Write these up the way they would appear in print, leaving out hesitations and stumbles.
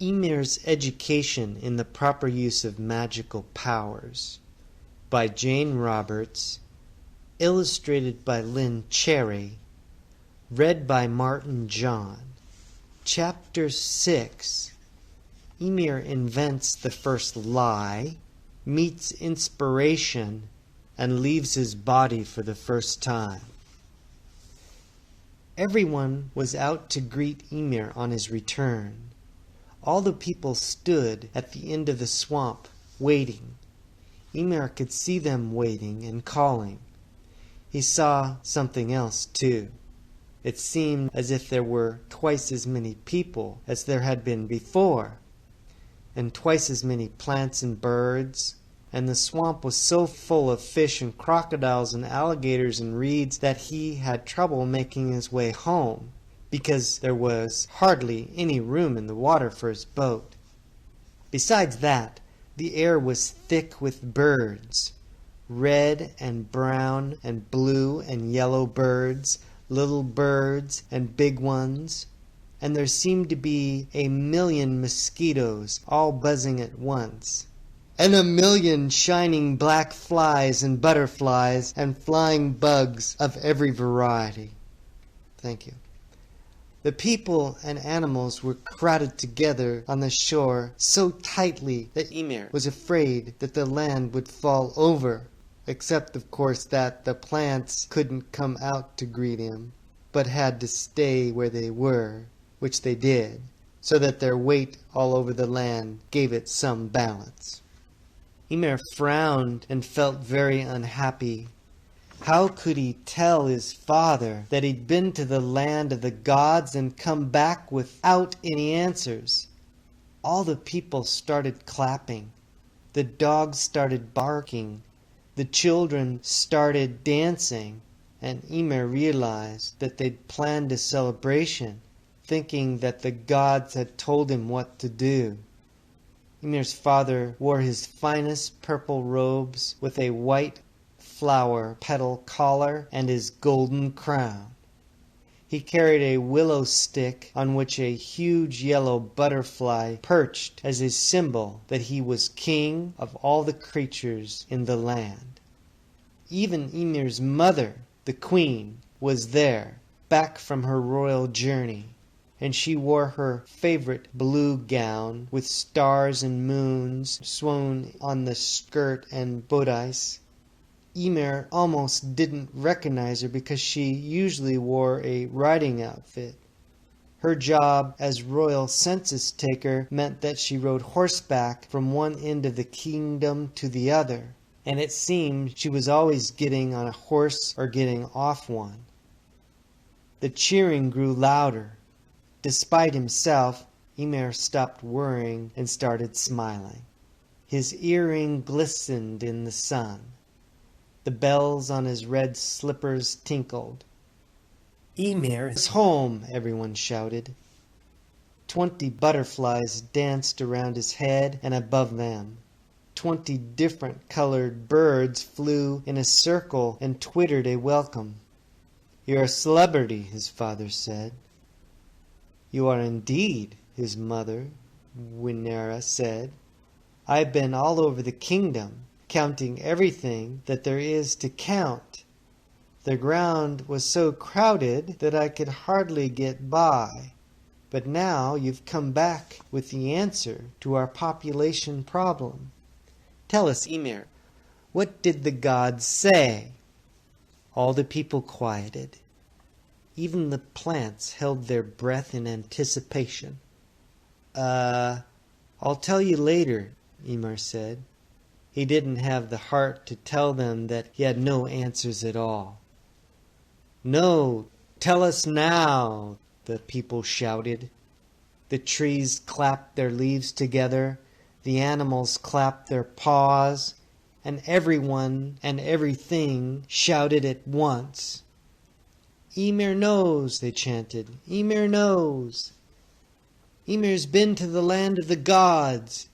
Emir's Education in the Proper Use of Magical Powers by Jane Roberts, illustrated by Lynn Cherry, read by Martin John. Chapter 6. Emir invents the first lie, meets inspiration, and leaves his body for the first time. Everyone was out to greet Emir on his return. All the people stood at the end of the swamp, waiting. Emir could see them waiting and calling. He saw something else, too. It seemed as if there were twice as many people as there had been before, and twice as many plants and birds, and the swamp was so full of fish and crocodiles and alligators and reeds that he had trouble making his way home, because there was hardly any room in the water for his boat. Besides that, the air was thick with birds, red and brown and blue and yellow birds, little birds and big ones, and there seemed to be 1,000,000 mosquitoes all buzzing at once, and 1,000,000 shining black flies and butterflies and flying bugs of every variety. Thank you. The people and animals were crowded together on the shore so tightly that Emir was afraid that the land would fall over, except of course that the plants couldn't come out to greet him, but had to stay where they were, which they did, so that their weight all over the land gave it some balance. Emir frowned and felt very unhappy. How could he tell his father that he'd been to the land of the gods and come back without any answers? All the people started clapping. The dogs started barking. The children started dancing. And Emir realized that they'd planned a celebration, thinking that the gods had told him what to do. Emir's father wore his finest purple robes with a white flower petal collar and his golden crown. He carried a willow stick on which a huge yellow butterfly perched as a symbol that he was king of all the creatures in the land. Even Emir's mother, the queen, was there, back from her royal journey, and she wore her favorite blue gown with stars and moons sewn on the skirt and bodice. Emir almost didn't recognize her because she usually wore a riding outfit. Her job as royal census taker meant that she rode horseback from one end of the kingdom to the other, and it seemed she was always getting on a horse or getting off one. The cheering grew louder. Despite himself, Emir stopped worrying and started smiling. His earring glistened in the sun. The bells on his red slippers tinkled. "Emir is home!" everyone shouted. 20 butterflies danced around his head and above them. 20 different colored birds flew in a circle and twittered a welcome. "You're a celebrity," his father said. "You are indeed," his mother, Winera, said. "I've been all over the kingdom, counting everything that there is to count. The ground was so crowded that I could hardly get by. But now you've come back with the answer to our population problem. Tell us, Emir, what did the gods say?" All the people quieted. Even the plants held their breath in anticipation. I'll tell you later," Emir said. He didn't have the heart to tell them that he had no answers at all. "No, tell us now," the people shouted. The trees clapped their leaves together, the animals clapped their paws, and everyone and everything shouted at once. "Emir knows," they chanted. "Emir knows. Emir's been to the land of the gods.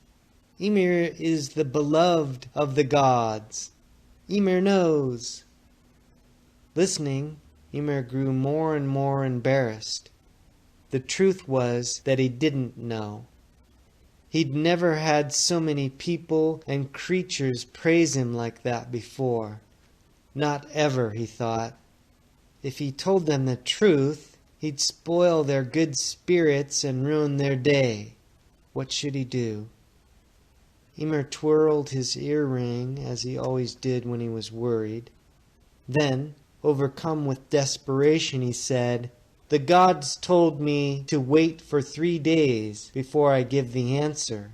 Emir is the beloved of the gods. Emir knows." Listening, Emir grew more and more embarrassed. The truth was that he didn't know. He'd never had so many people and creatures praise him like that before. Not ever, he thought. If he told them the truth, he'd spoil their good spirits and ruin their day. What should he do? Emir twirled his earring, as he always did when he was worried. Then, overcome with desperation, he said, "The gods told me to wait for 3 days before I give the answer.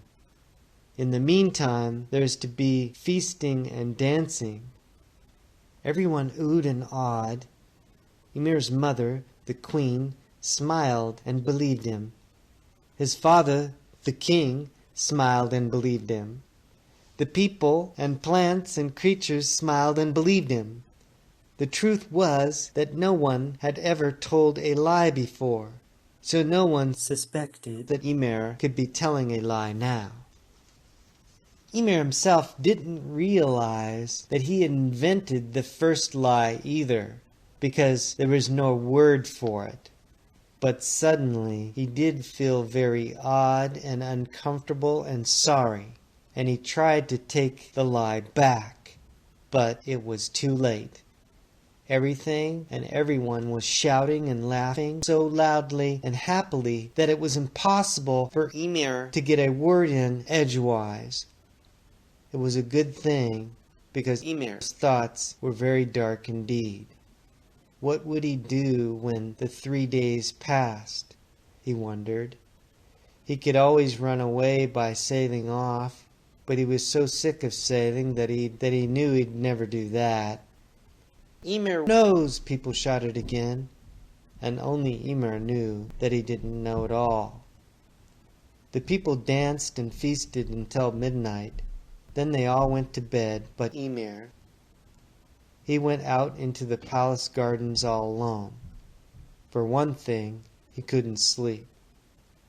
In the meantime, there is to be feasting and dancing." Everyone oohed and awed. Emir's mother, the queen, smiled and believed him. His father, the king, smiled and believed him. The people and plants and creatures smiled and believed him. The truth was that no one had ever told a lie before, so no one suspected that Emir could be telling a lie now. Emir himself didn't realize that he had invented the first lie either, because there was no word for it. But suddenly he did feel very odd and uncomfortable and sorry, and he tried to take the lie back, but it was too late. Everything and everyone was shouting and laughing so loudly and happily that it was impossible for Emir to get a word in edgewise. It was a good thing, because Emir's thoughts were very dark indeed. What would he do when the 3 days passed? He wondered. He could always run away by sailing off, but he was so sick of sailing that he knew he'd never do that. "Emir knows!" people shouted again, and only Emir knew that he didn't know at all. The people danced and feasted until midnight. Then they all went to bed but Emir. He went out into the palace gardens all alone. For one thing, he couldn't sleep.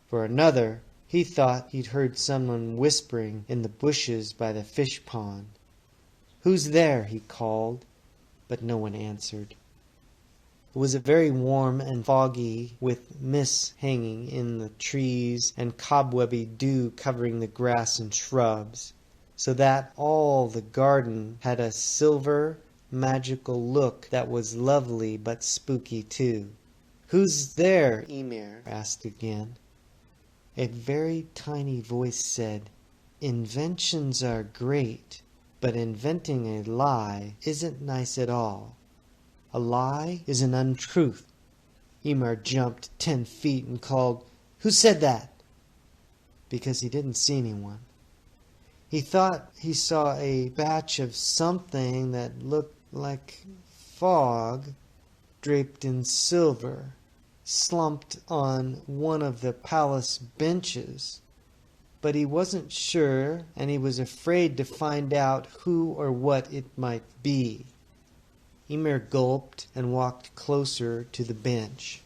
For another, he thought he'd heard someone whispering in the bushes by the fish pond. "Who's there?" he called, but no one answered. It was very warm and foggy, with mists hanging in the trees and cobwebby dew covering the grass and shrubs, so that all the garden had a silver, magical look that was lovely but spooky too. "Who's there?" Emir asked again. A very tiny voice said, "Inventions are great, but inventing a lie isn't nice at all. A lie is an untruth." Emir jumped 10 feet and called, "Who said that?" because he didn't see anyone. He thought he saw a batch of something that looked like fog draped in silver, slumped on one of the palace benches. But he wasn't sure, and he was afraid to find out who or what it might be. Emir gulped and walked closer to the bench.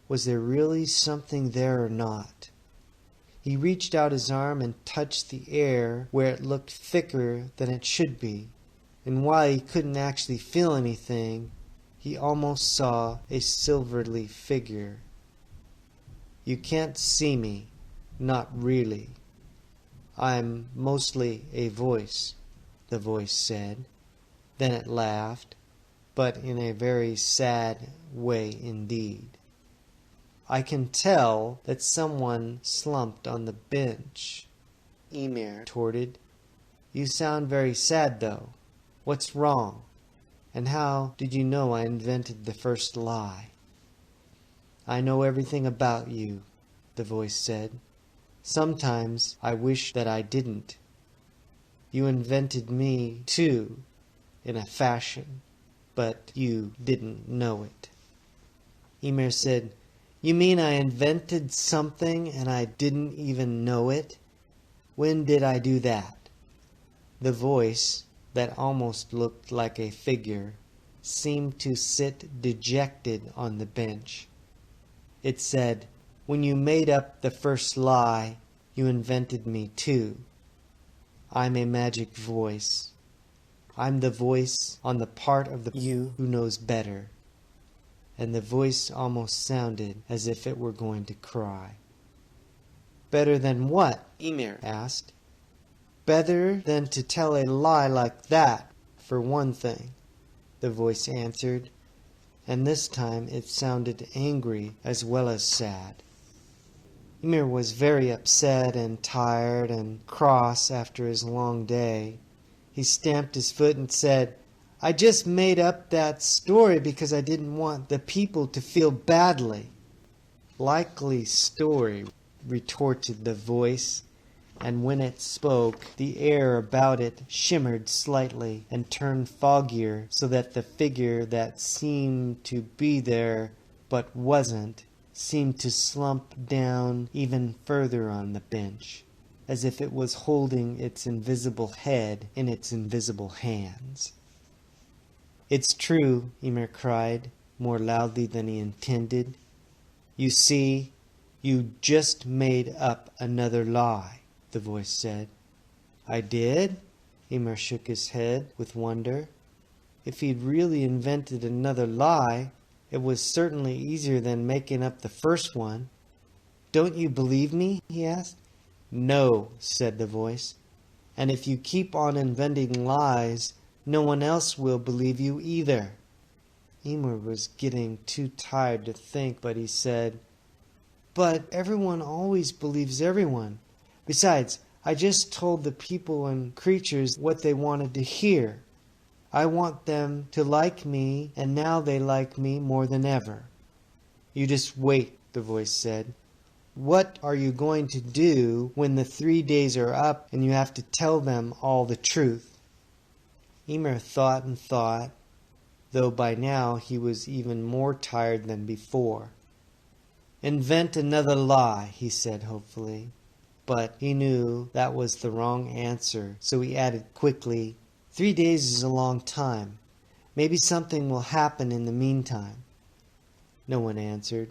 Was there really something there or not? He reached out his arm and touched the air where it looked thicker than it should be, and while he couldn't actually feel anything, he almost saw a silvery figure. "You can't see me, not really. I'm mostly a voice," the voice said. Then it laughed, but in a very sad way indeed. "I can tell that someone slumped on the bench," Emir retorted. "You sound very sad, though. What's wrong? And how did you know I invented the first lie?" "I know everything about you," the voice said. "Sometimes I wish that I didn't. You invented me, too, in a fashion, but you didn't know it." Emir said, "You mean I invented something and I didn't even know it? When did I do that?" The voice, that almost looked like a figure, seemed to sit dejected on the bench. It said, "When you made up the first lie, you invented me too. I'm a magic voice. I'm the voice on the part of you who knows better." And the voice almost sounded as if it were going to cry. Better than what? Emir asked. Better than to tell a lie like that, for one thing, the voice answered, and this time it sounded angry as well as sad. Emir was very upset and tired and cross after his long day. He stamped his foot and said, I just made up that story because I didn't want the people to feel badly. Likely story, retorted the voice, and when it spoke, the air about it shimmered slightly and turned foggier so that the figure that seemed to be there but wasn't seemed to slump down even further on the bench, as if it was holding its invisible head in its invisible hands. It's true, Emir cried, more loudly than he intended. You see, you just made up another lie, the voice said. I did? Emir shook his head with wonder. If he'd really invented another lie, it was certainly easier than making up the first one. Don't you believe me? He asked. No, said the voice. And if you keep on inventing lies, no one else will believe you either. Emir was getting too tired to think, but he said, But everyone always believes everyone. Besides, I just told the people and creatures what they wanted to hear. I want them to like me, and now they like me more than ever. You just wait, the voice said. What are you going to do when the 3 days are up and you have to tell them all the truth? Emir thought and thought, though by now he was even more tired than before. Invent another lie, he said hopefully. But he knew that was the wrong answer, so he added quickly, 3 days is a long time. Maybe something will happen in the meantime. No one answered.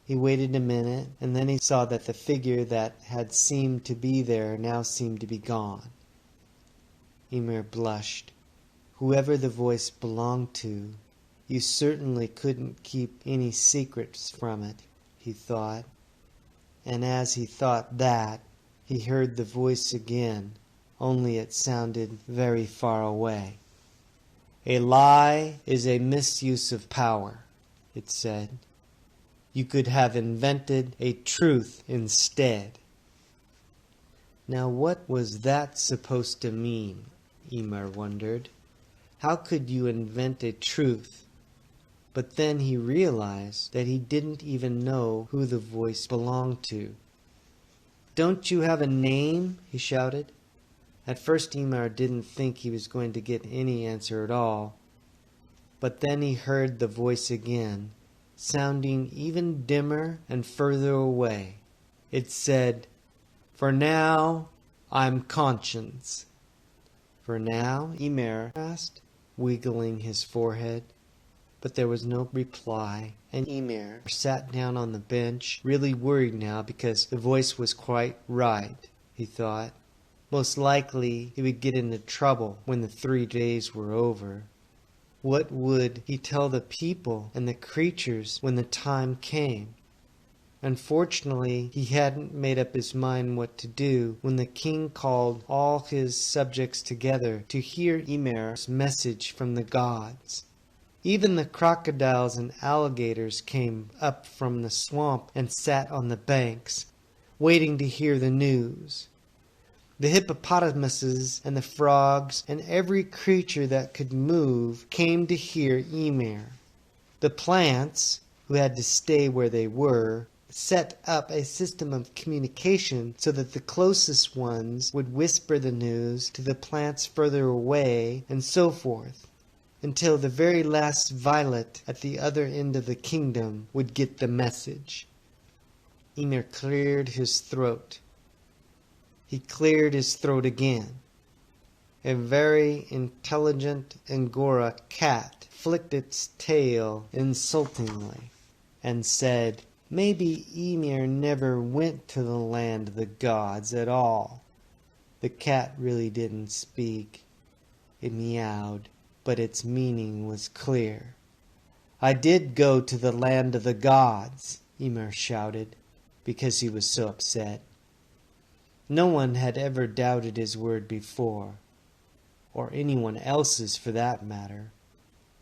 He waited a minute, and then he saw that the figure that had seemed to be there now seemed to be gone. Emir blushed. Whoever the voice belonged to, you certainly couldn't keep any secrets from it, he thought. And as he thought that, he heard the voice again, only it sounded very far away. A lie is a misuse of power, it said. You could have invented a truth instead. Now what was that supposed to mean? Emir wondered. How could you invent a truth? But then he realized that he didn't even know who the voice belonged to. Don't you have a name? He shouted. At first Emir didn't think he was going to get any answer at all. But then he heard the voice again, sounding even dimmer and further away. It said, For now, I'm Conscience. For now? Emir asked, wiggling his forehead. But there was no reply, and Emir sat down on the bench, really worried now because the voice was quite right, he thought. Most likely he would get into trouble when the 3 days were over. What would he tell the people and the creatures when the time came? Unfortunately, he hadn't made up his mind what to do when the king called all his subjects together to hear Emir's message from the gods. Even the crocodiles and alligators came up from the swamp and sat on the banks, waiting to hear the news. The hippopotamuses and the frogs and every creature that could move came to hear Emir. The plants, who had to stay where they were, set up a system of communication so that the closest ones would whisper the news to the plants further away, and so forth, until the very last violet at the other end of the kingdom would get the message. Emir cleared his throat. He cleared his throat again. A very intelligent Angora cat flicked its tail insultingly and said, Maybe Emir never went to the land of the gods at all. The cat really didn't speak. It meowed, but its meaning was clear. I did go to the land of the gods, Emir shouted. because he was so upset. No one had ever doubted his word before, or anyone else's for that matter.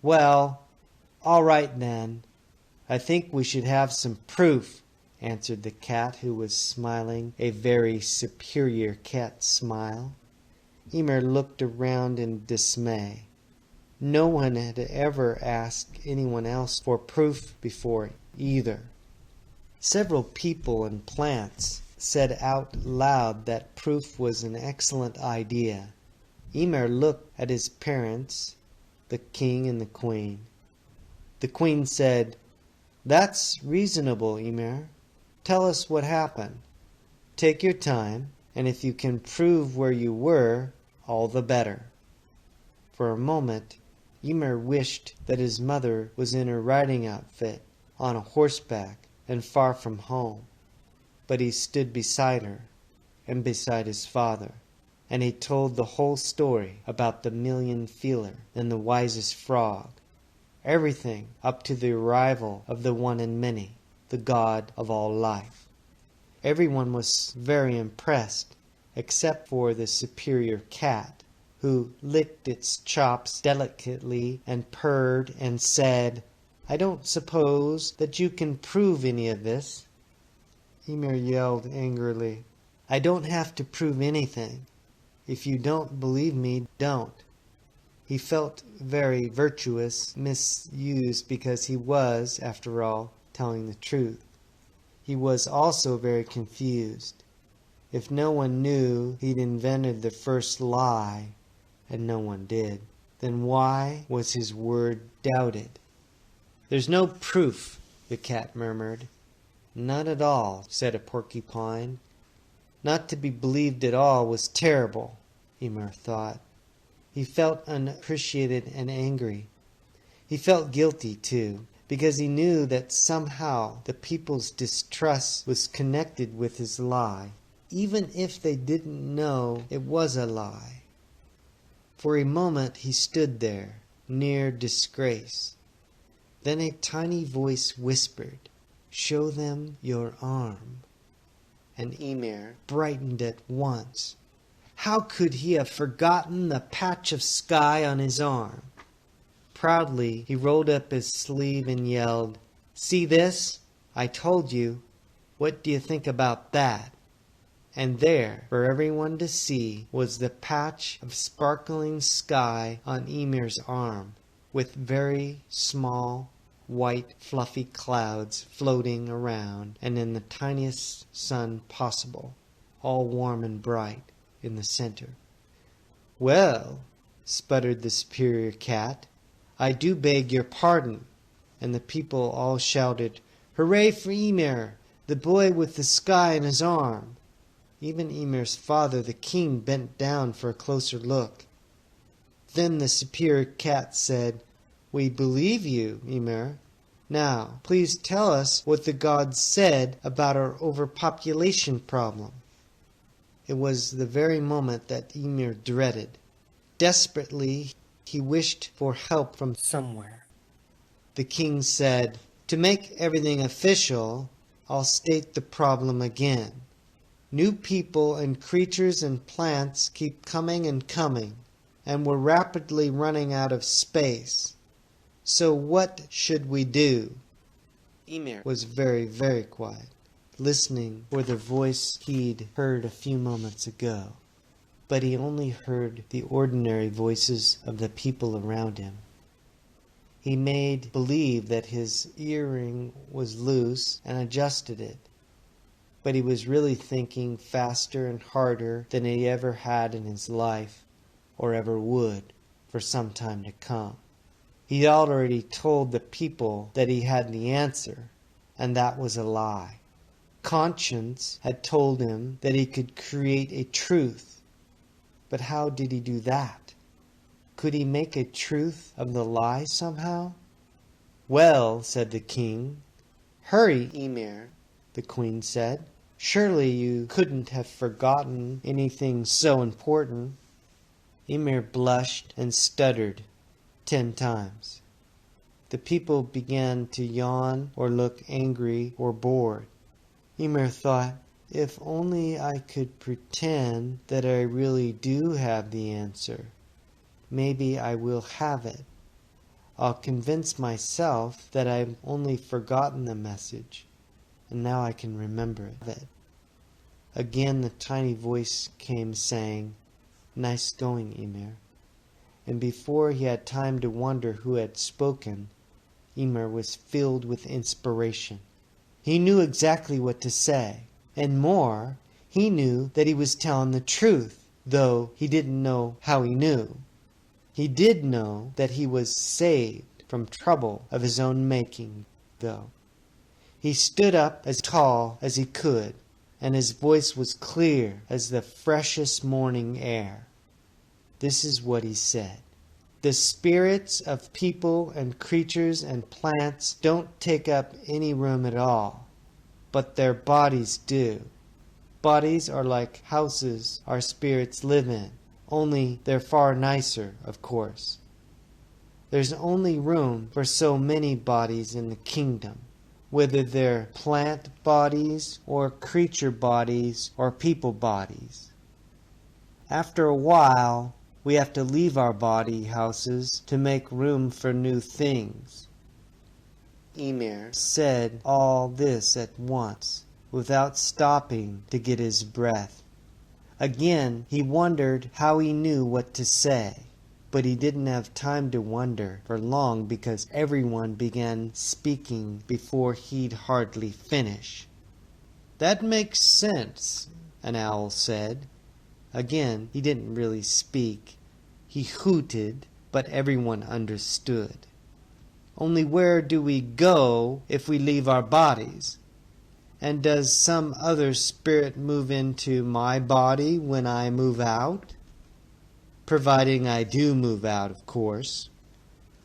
"Well, all right then. I think we should have some proof," answered the cat, who was smiling a very superior cat smile. Emir looked around in dismay. No one had ever asked anyone else for proof before either. Several people and plants said out loud that proof was an excellent idea. Emir looked at his parents, the king and the queen. The queen said, "That's reasonable, Emir. Tell us what happened. Take your time, and if you can prove where you were, all the better." For a moment, Emir wished that his mother was in her riding outfit, on a horseback, and far from home. But he stood beside her, and beside his father, and he told the whole story about the million feeler and the wisest frog, everything up to the arrival of the one and many, the God of all life. Everyone was very impressed, except for the superior cat, who licked its chops delicately and purred and said, "I don't suppose that you can prove any of this." Emir yelled angrily, "I don't have to prove anything. If you don't believe me, don't." He felt very virtuous, misused because he was, after all, telling the truth. He was also very confused. If no one knew he'd invented the first lie, and no one did, then why was his word doubted? "There's no proof," the cat murmured. "None at all," said a porcupine. Not to be believed at all was terrible, Emir thought. He felt unappreciated and angry. He felt guilty, too, because he knew that somehow the people's distrust was connected with his lie, even if they didn't know it was a lie. For a moment he stood there, near disgrace. Then a tiny voice whispered, "Show them your arm." And Emir brightened at once. How could he have forgotten the patch of sky on his arm? Proudly he rolled up his sleeve and yelled, "See this? I told you. What do you think about that?" And there, for everyone to see, was the patch of sparkling sky on Emir's arm, with very small, white, fluffy clouds floating around, and in the tiniest sun possible, all warm and bright, in the center. "Well," sputtered the superior cat, "I do beg your pardon." And the people all shouted, "Hooray for Emir, the boy with the sky in his arm." Even Emir's father, the king, bent down for a closer look. Then the superior cat said, "We believe you, Emir. Now, please tell us what the gods said about our overpopulation problem." It was the very moment that Emir dreaded. Desperately, he wished for help from somewhere. The king said, "To make everything official, I'll state the problem again. New people and creatures and plants keep coming and coming, and we're rapidly running out of space. So what should we do?" Emir was very, very quiet, listening for the voice he'd heard a few moments ago. But he only heard the ordinary voices of the people around him. He made believe that his earring was loose and adjusted it. But he was really thinking faster and harder than he ever had in his life, or ever would, for some time to come. He had already told the people that he had the answer, and that was a lie. Conscience had told him that he could create a truth. But how did he do that? Could he make a truth of the lie somehow? "Well," said the king. "Hurry, Emir," the queen said. "Surely you couldn't have forgotten anything so important." Emir blushed and stuttered 10 times. The people began to yawn or look angry or bored. Emir thought, if only I could pretend that I really do have the answer. Maybe I will have it. I'll convince myself that I've only forgotten the message, and now I can remember it. Again the tiny voice came saying, "Nice going, Emir." And before he had time to wonder who had spoken, Emir was filled with inspiration. He knew exactly what to say, and more, he knew that he was telling the truth, though he didn't know how he knew. He did know that he was saved from trouble of his own making, though. He stood up as tall as he could, and his voice was clear as the freshest morning air. This is what he said. The spirits of people and creatures and plants don't take up any room at all, but their bodies do. Bodies are like houses our spirits live in, only they're far nicer, of course. There's only room for so many bodies in the kingdom, whether they're plant bodies or creature bodies or people bodies. After a while, we have to leave our body houses to make room for new things. Emir said all this at once, without stopping to get his breath. Again he wondered how he knew what to say, but he didn't have time to wonder for long because everyone began speaking before he'd hardly finish. "That makes sense," an owl said. Again, he didn't really speak. He hooted, but everyone understood. "Only where do we go if we leave our bodies? And does some other spirit move into my body when I move out?" "Providing I do move out, of course."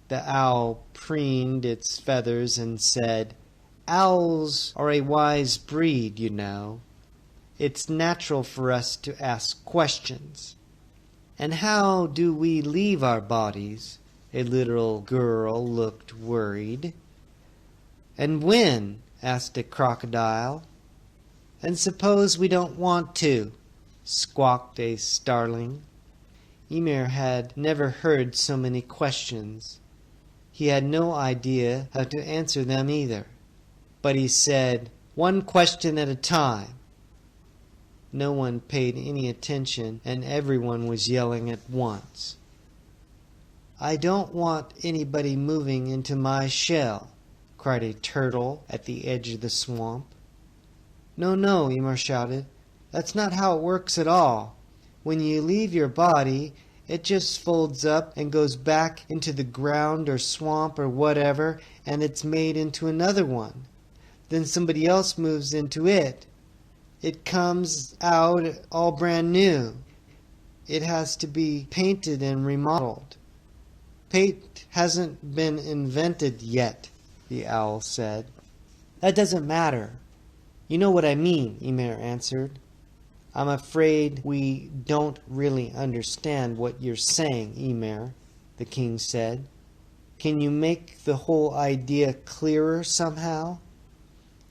The owl preened its feathers and said, "Owls are a wise breed, you know. It's natural for us to ask questions." "And how do we leave our bodies?" A little girl looked worried. "And when?" asked a crocodile. "And suppose we don't want to?" squawked a starling. Emir had never heard so many questions. He had no idea how to answer them either. But he said, "One question at a time." No one paid any attention, and everyone was yelling at once. "I don't want anybody moving into my shell," cried a turtle at the edge of the swamp. "No, no," Emir shouted. "That's not how it works at all. When you leave your body, it just folds up and goes back into the ground or swamp or whatever, and it's made into another one. Then somebody else moves into it. It comes out all brand new. It has to be painted and remodeled." "Paint hasn't been invented yet," the owl said. "That doesn't matter. You know what I mean," Emir answered. "I'm afraid we don't really understand what you're saying, Emir," the king said. "Can you make the whole idea clearer somehow?"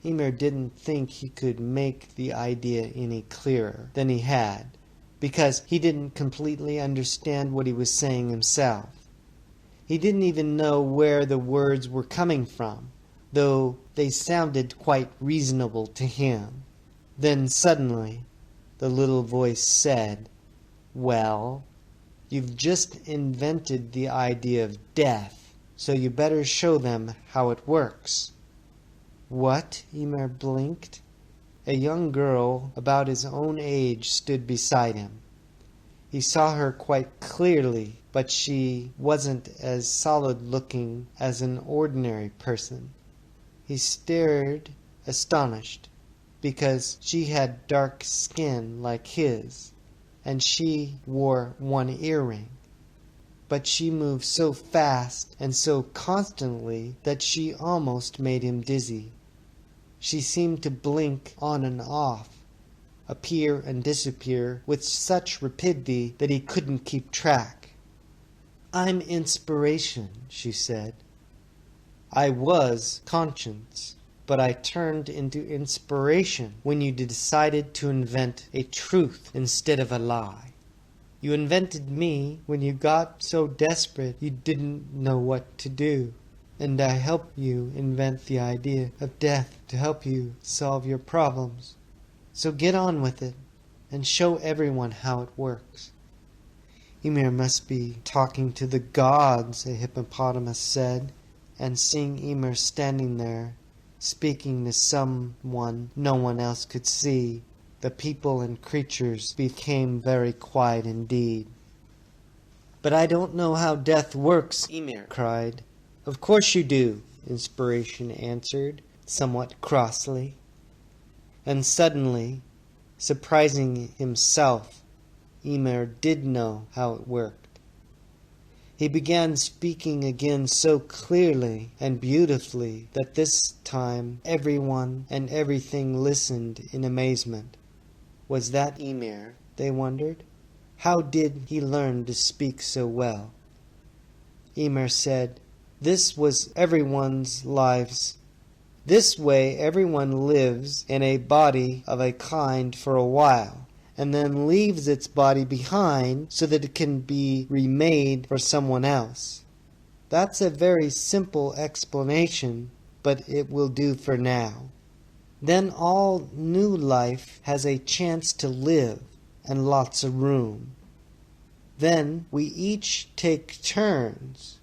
Emir didn't think he could make the idea any clearer than he had, because he didn't completely understand what he was saying himself. He didn't even know where the words were coming from, though they sounded quite reasonable to him. Then suddenly, the little voice said, "Well, you've just invented the idea of death, so you better show them how it works." "What?" Emir blinked. A young girl about his own age stood beside him. He saw her quite clearly, but she wasn't as solid-looking as an ordinary person. He stared, astonished, because she had dark skin like his, and she wore one earring. But she moved so fast and so constantly that she almost made him dizzy. She seemed to blink on and off, appear and disappear with such rapidity that he couldn't keep track. "I'm inspiration," she said. "I was conscience." but I turned into inspiration when you decided to invent a truth instead of a lie. You invented me when you got so desperate you didn't know what to do. And I helped you invent the idea of death to help you solve your problems. So get on with it and show everyone how it works. Emir must be talking to the gods, a hippopotamus said, and seeing Emir standing there, speaking to someone no one else could see, the people and creatures became very quiet indeed. But I don't know how death works, Emir cried. Of course you do, Inspiration answered, somewhat crossly. And suddenly, surprising himself, Emir did know how it worked. He began speaking again so clearly and beautifully that this time everyone and everything listened in amazement. Was that Emir, they wondered? How did he learn to speak so well? Emir said, This was everyone's lives. This way everyone lives in a body of a kind for a while, and then leaves its body behind so that it can be remade for someone else. That's a very simple explanation, but it will do for now. Then all new life has a chance to live and lots of room. Then we each take turns,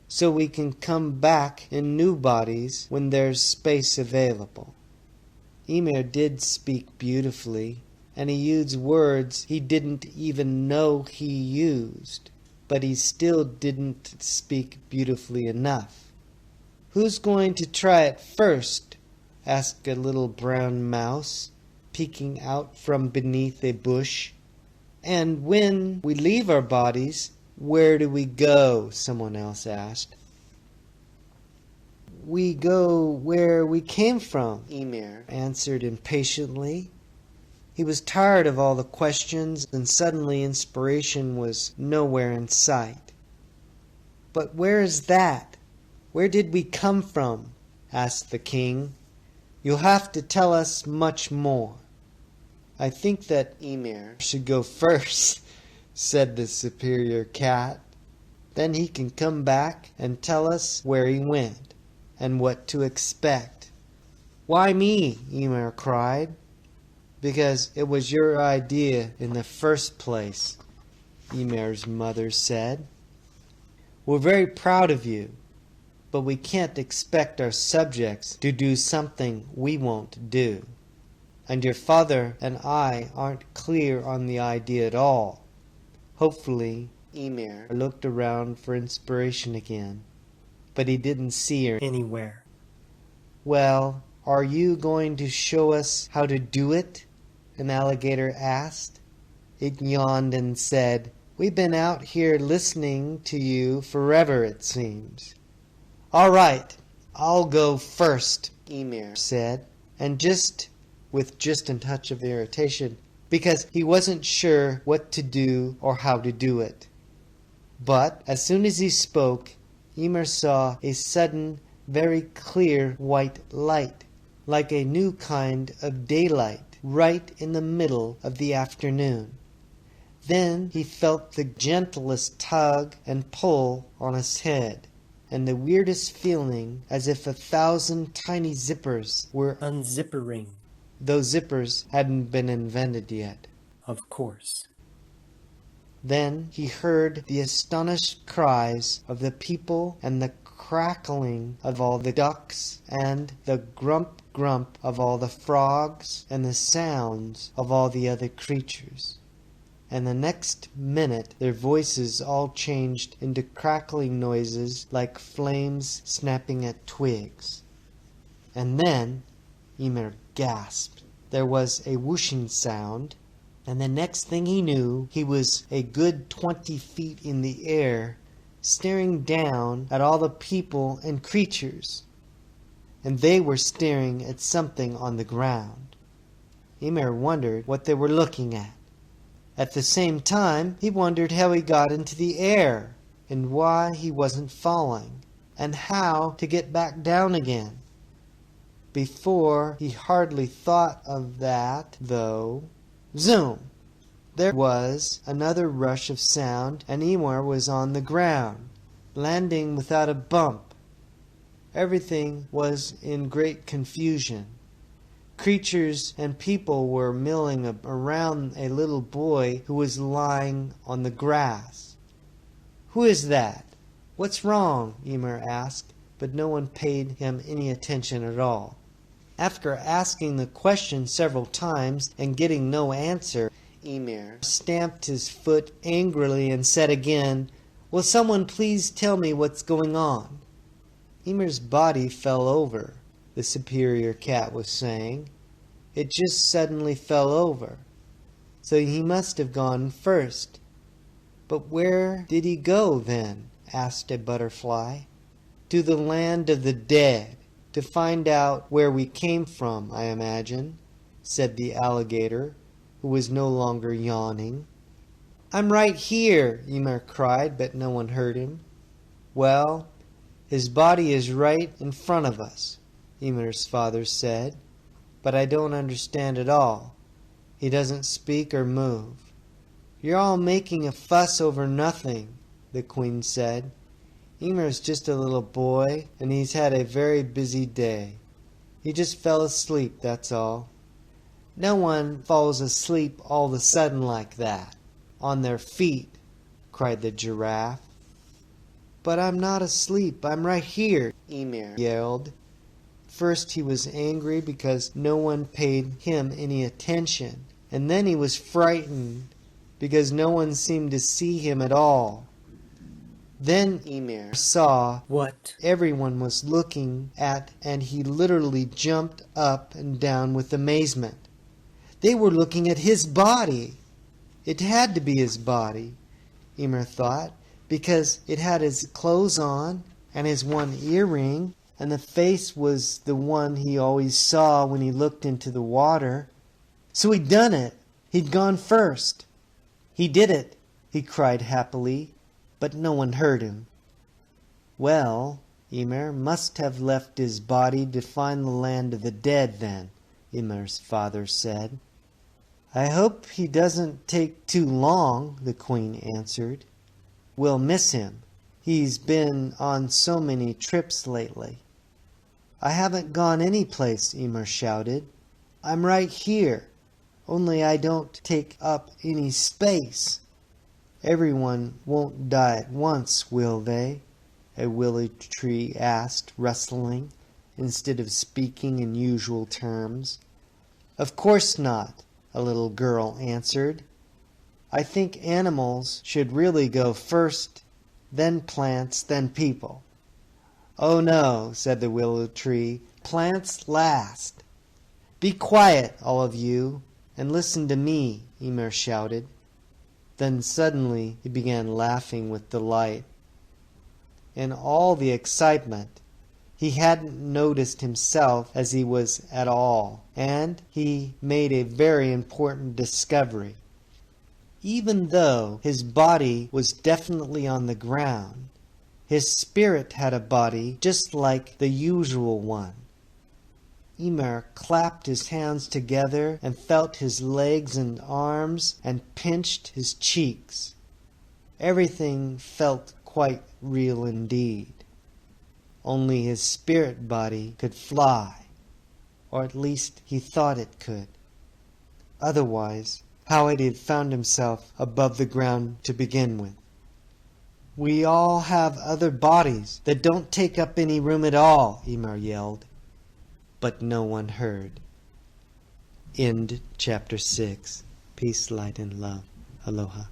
so we can come back in new bodies when there's space available. Emir did speak beautifully, and he used words he didn't even know he used, but he still didn't speak beautifully enough. Who's going to try it first? Asked a little brown mouse, peeking out from beneath a bush. And when we leave our bodies, where do we go? Someone else asked. We go where we came from, Emir answered impatiently. He was tired of all the questions, and suddenly inspiration was nowhere in sight. But where is that? Where did we come from? Asked the king. You'll have to tell us much more. I think that Emir should go first, said the superior cat. Then he can come back and tell us where he went and what to expect. Why me? Emir cried. Because it was your idea in the first place, Emir's mother said. We're very proud of you, but we can't expect our subjects to do something we won't do. And your father and I aren't clear on the idea at all. Hopefully, Emir looked around for inspiration again, but he didn't see her anywhere. Well, are you going to show us how to do it? An alligator asked. It yawned and said, We've been out here listening to you forever, it seems. All right, I'll go first, Emir said, and with just a touch of irritation, because he wasn't sure what to do or how to do it. But as soon as he spoke, Emir saw a sudden, very clear white light, like a new kind of daylight, right in the middle of the afternoon. Then he felt the gentlest tug and pull on his head, and the weirdest feeling as if 1,000 tiny zippers were unzippering. Those zippers hadn't been invented yet, of course. Then he heard the astonished cries of the people and the crackling of all the ducks and the grump of all the frogs and the sounds of all the other creatures. And the next minute their voices all changed into crackling noises like flames snapping at twigs. And then Emir gasped. There was a whooshing sound, and the next thing he knew, he was a good 20 feet in the air, staring down at all the people and creatures. And they were staring at something on the ground. Emir wondered what they were looking at. At the same time, he wondered how he got into the air, and why he wasn't falling, and how to get back down again. Before he hardly thought of that, though, zoom! There was another rush of sound, and Emir was on the ground, landing without a bump. Everything was in great confusion. Creatures and people were milling around a little boy who was lying on the grass. "Who is that? What's wrong?" Emir asked, but no one paid him any attention at all. After asking the question several times and getting no answer, Emir stamped his foot angrily and said again, "Will someone please tell me what's going on?" Emir's body fell over, the superior cat was saying. It just suddenly fell over. So he must have gone first. "But where did he go, then?" asked a butterfly. "To the land of the dead, to find out where we came from, I imagine," said the alligator, who was no longer yawning. "I'm right here," Emir cried, but no one heard him. "Well, his body is right in front of us," Emir's father said, "but I don't understand at all. He doesn't speak or move." "You're all making a fuss over nothing," the queen said. "Emir's just a little boy, and he's had a very busy day. He just fell asleep, that's all." "No one falls asleep all of a sudden like that, on their feet," cried the giraffe. "But I'm not asleep, I'm right here," Emir yelled. First he was angry because no one paid him any attention, and then he was frightened because no one seemed to see him at all. Then Emir saw what everyone was looking at, and he literally jumped up and down with amazement. They were looking at his body. It had to be his body, Emir thought, because it had his clothes on and his one earring, and the face was the one he always saw when he looked into the water. So he'd done it. He'd gone first. He did it, he cried happily, but no one heard him. "Well, Emir must have left his body to find the land of the dead then," Emir's father said. "I hope he doesn't take too long," the queen answered. "We'll miss him. He's been on so many trips lately." "I haven't gone any place," Emir shouted. "I'm right here, only I don't take up any space." "Everyone won't die at once, will they?" a willow tree asked, rustling, instead of speaking in usual terms. "Of course not," a little girl answered. "I think animals should really go first, then plants, then people." "Oh no," said the willow tree, "plants last." "Be quiet, all of you, and listen to me," Emir shouted. Then suddenly he began laughing with delight. In all the excitement, he hadn't noticed himself as he was at all, and he made a very important discovery. Even though his body was definitely on the ground, his spirit had a body just like the usual one. Emir clapped his hands together and felt his legs and arms and pinched his cheeks. Everything felt quite real indeed. Only his spirit body could fly, or at least he thought it could. Otherwise, how had he found himself above the ground to begin with? "We all have other bodies that don't take up any room at all," Emir yelled. But no one heard. End chapter 6. Peace, light, and love. Aloha.